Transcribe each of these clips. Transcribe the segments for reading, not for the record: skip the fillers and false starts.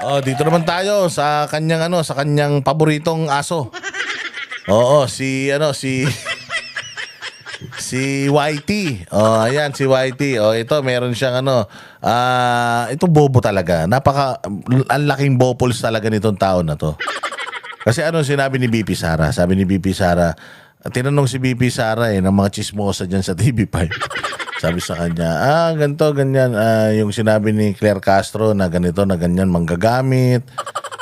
Oh, dito naman tayo sa kanyang sa kanyang paboritong aso. Oo, si Whitey. Oh, ayan si Whitey. Oh, ito meron siyang ito bobo talaga. Ang laking bopols talaga nitong tao na to. Kasi sinabi ni BP Sara? Sabi ni BP Sara, tinanong si BP Sara ng mga chismosa diyan sa TV5. Sabi sa kanya, ganito, ganyan. Yung sinabi ni Claire Castro na ganito, na ganyan, manggagamit.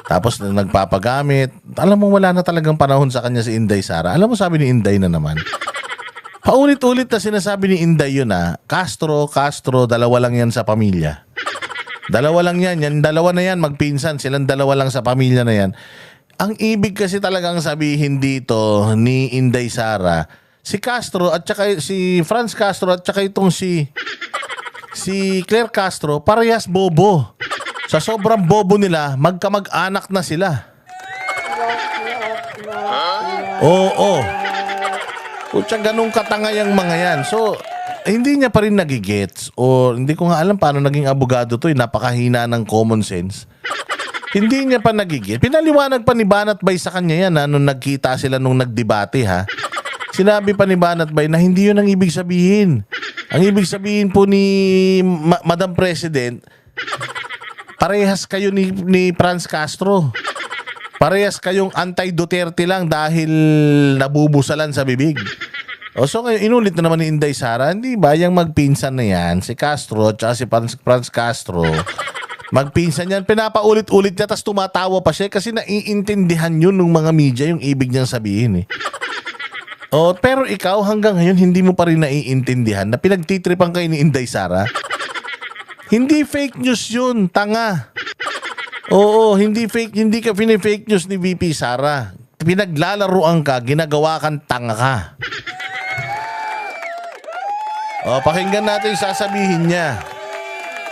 Tapos nagpapagamit. Alam mo, wala na talagang panahon sa kanya si Inday Sara. Alam mo, sabi ni Inday na naman. Paulit-ulit na sinasabi ni Inday yun Castro, dalawa lang yan sa pamilya. Dalawa lang yan, dalawa na yan, magpinsan. Silang dalawa lang sa pamilya na yan. Ang ibig kasi talagang sabihin dito ni Inday Sara, si Castro at saka si Franz Castro at saka itong si Claire Castro, parehas bobo. Sa sobrang bobo nila, magkamag-anak na sila. Oo. Kutsa ganung katangay ang mga yan. So, hindi niya pa rin nagigets o hindi ko nga alam paano naging abogado to. Napakahina ng common sense. Hindi niya pa nagigets. Pinaliwanag pa ni Banat Bay sa kanya yan nung nagkita sila nung nagdebate Sinabi pa ni Banat Bay na hindi yun ang ibig sabihin. Ang ibig sabihin po ni Madam President, parehas kayo ni Franz Castro. Parehas kayong anti-Duterte lang dahil nabubusalan sa bibig. So ngayon, inulit na naman ni Inday Sara, hindi ba yung magpinsan na yan, si Castro at si Franz Castro, magpinsan yan, pinapaulit-ulit niya, tapos tumatawa pa siya kasi naiintindihan yun ng mga media yung ibig niyang sabihin pero ikaw hanggang ngayon hindi mo pa rin naiintindihan na pinagtitripan kayo ni Inday Sara. Hindi fake news yun, tanga. Oo, hindi ka fake news ni VP Sara. Pinaglalaruan ka, ginagawa kang tanga ka. Pakinggan natin yung sasabihin niya.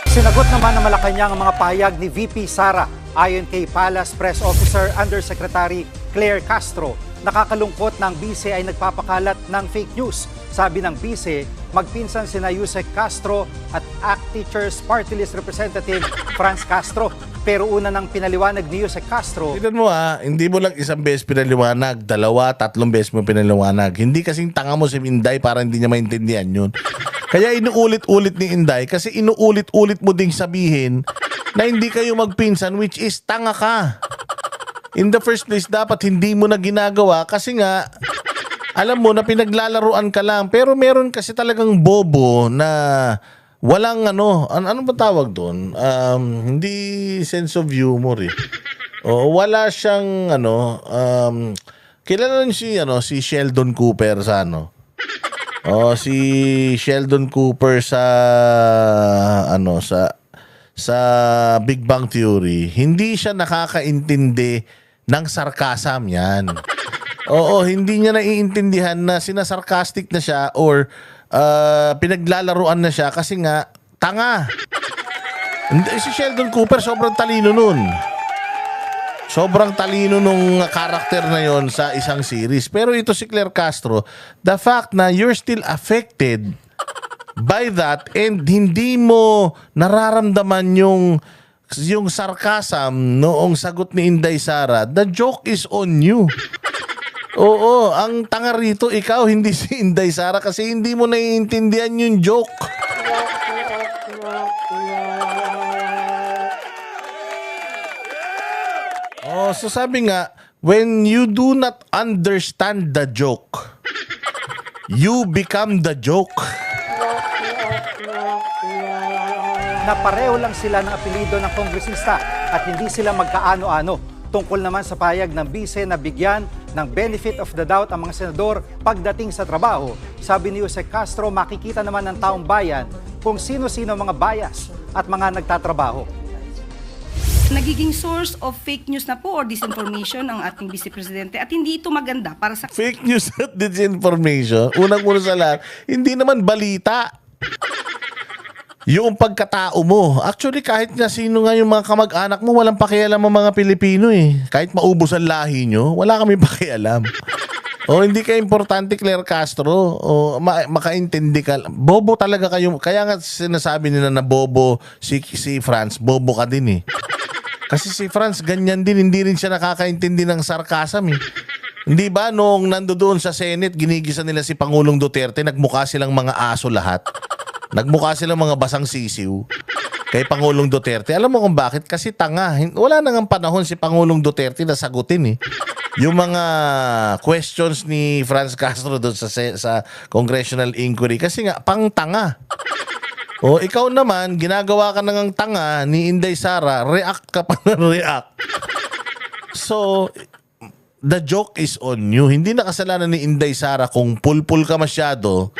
Sinagot naman ng Malacanang ang mga pahayag ni VP Sara. Ayon kay Palace Press Officer Undersecretary Claire Castro, nakakalungkot na ang BICE ay nagpapakalat ng fake news. Sabi ng BICE, magpinsan sina Yusek Castro at ACT Teachers Party List Representative Franz Castro. Pero una nang pinaliwanag ni Yusek Castro. Tignan mo hindi mo lang isang beses pinaliwanag, 2, 3 beses mo pinaliwanag. Hindi kasing tanga mo si Inday para hindi niya maintindihan yun. Kaya inuulit-ulit ni Inday kasi inuulit-ulit mo ding sabihin na hindi kayo magpinsan, which is tanga ka. In the first place, dapat hindi mo na ginagawa kasi nga, alam mo na pinaglalaruan ka lang. Pero meron kasi talagang bobo na walang ano ba tawag doon? Hindi sense of humor wala siyang kilala niyo si Sheldon Cooper sa si Sheldon Cooper sa Big Bang Theory. Hindi siya nakakaintindi ng sarcasm yan. Hindi niya naiintindihan na sinasarcastic na siya or pinaglalaruan na siya kasi nga tanga. Si Sheldon Cooper sobrang talino nun. Sobrang talino nung karakter na yon sa isang series. Pero ito si Claire Castro, the fact na you're still affected by that and hindi mo nararamdaman yung sarcasm noong sagot ni Inday Sara, the joke is on you. Oo, ang tanga rito ikaw, hindi si Inday Sara kasi hindi mo naiintindihan yung joke. So sabi nga, when you do not understand the joke, you become the joke. Na pareho lang sila ng apelido ng kongresista at hindi sila magkaano-ano. Tungkol naman sa payag ng BICE na bigyan ng benefit of the doubt ang mga senador pagdating sa trabaho. Sabi ni Yusek Castro, makikita naman ng taong bayan kung sino-sino mga bias at mga nagtatrabaho. Nagiging source of fake news na po or disinformation ang ating Vice Presidente at hindi ito maganda para sa... Fake news at disinformation, unang-una sa lahat, hindi naman balita. Yung pagkatao mo. Actually, kahit nga sino nga yung mga kamag-anak mo, walang pakialam ang mga Pilipino Kahit maubos ang lahi nyo, wala kami pakialam. Hindi ka importante, Claire Castro. Makaintindi ka. Bobo talaga kayo. Kaya nga sinasabi nila na bobo si Franz, bobo ka din Kasi si Franz, ganyan din, hindi rin siya nakakaintindi ng sarcasm eh. Hindi ba nung nandoon sa Senate, ginigisa nila si Pangulong Duterte, nagmukha silang mga aso lahat. Nagmukha silang mga basang sisiw kay Pangulong Duterte. Alam mo kung bakit? Kasi tanga. Wala nang panahon si Pangulong Duterte na sagutin eh. Yung mga questions ni Franz Castro doon sa congressional inquiry. Kasi nga, pang tanga. O ikaw naman, ginagawa ka nang tanga ni Inday Sara, react ka pa ng react. So, the joke is on you. Hindi na kasalanan ni Inday Sara kung pulpul ka masyado,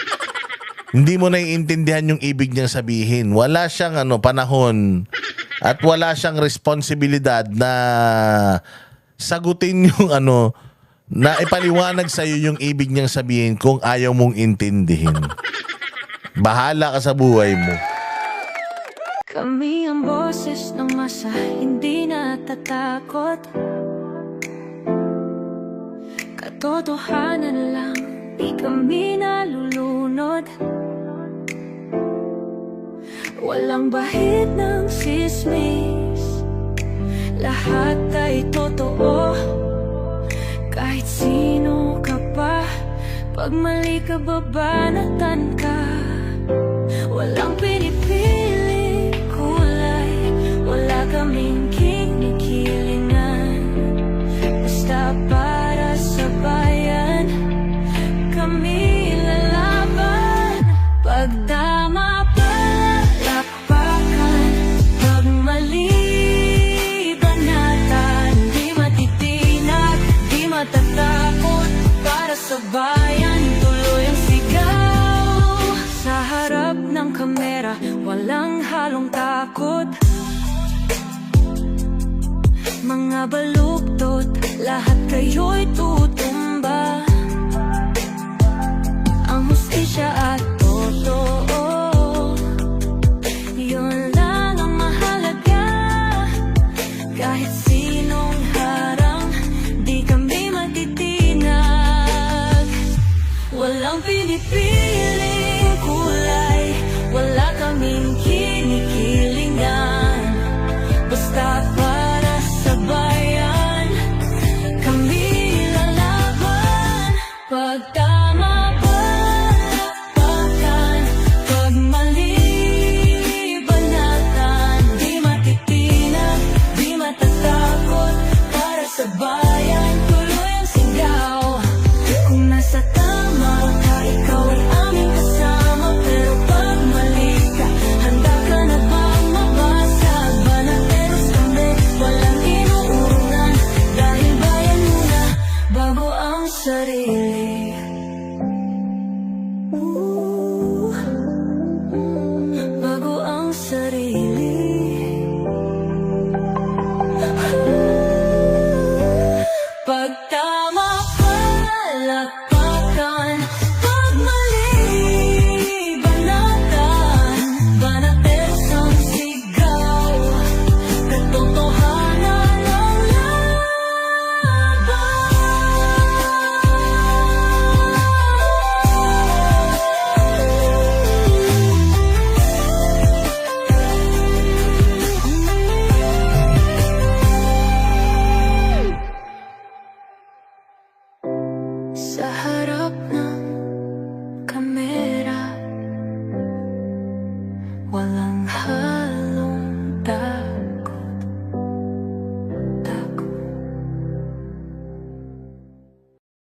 hindi mo naiintindihan yung ibig niyang sabihin. Wala siyang panahon at wala siyang responsibilidad na sagutin yung na ipaliwanag sa iyo yung ibig niyang sabihin kung ayaw mong intindihin. Bahala ka sa buhay mo. Kami ang boses ng masa, hindi natatakot. Katotohanan lang, di kami nalulunod. Walang bahid ng sismis, lahat ay totoo. Kahit sino ka pa, pag mali ka babanatan ka. Walang pinipili kulay, wala kaming kinikilingan. Basta para sa bayan, kami lalaban. Pag tama palapakan, pag mali banatan. Di matitinag, di matatakot, para sa bayan tuloy ang sigaw. Sa harap ng kamera, walang halong takot. Mga baluktot, lahat kayo'y tutumba.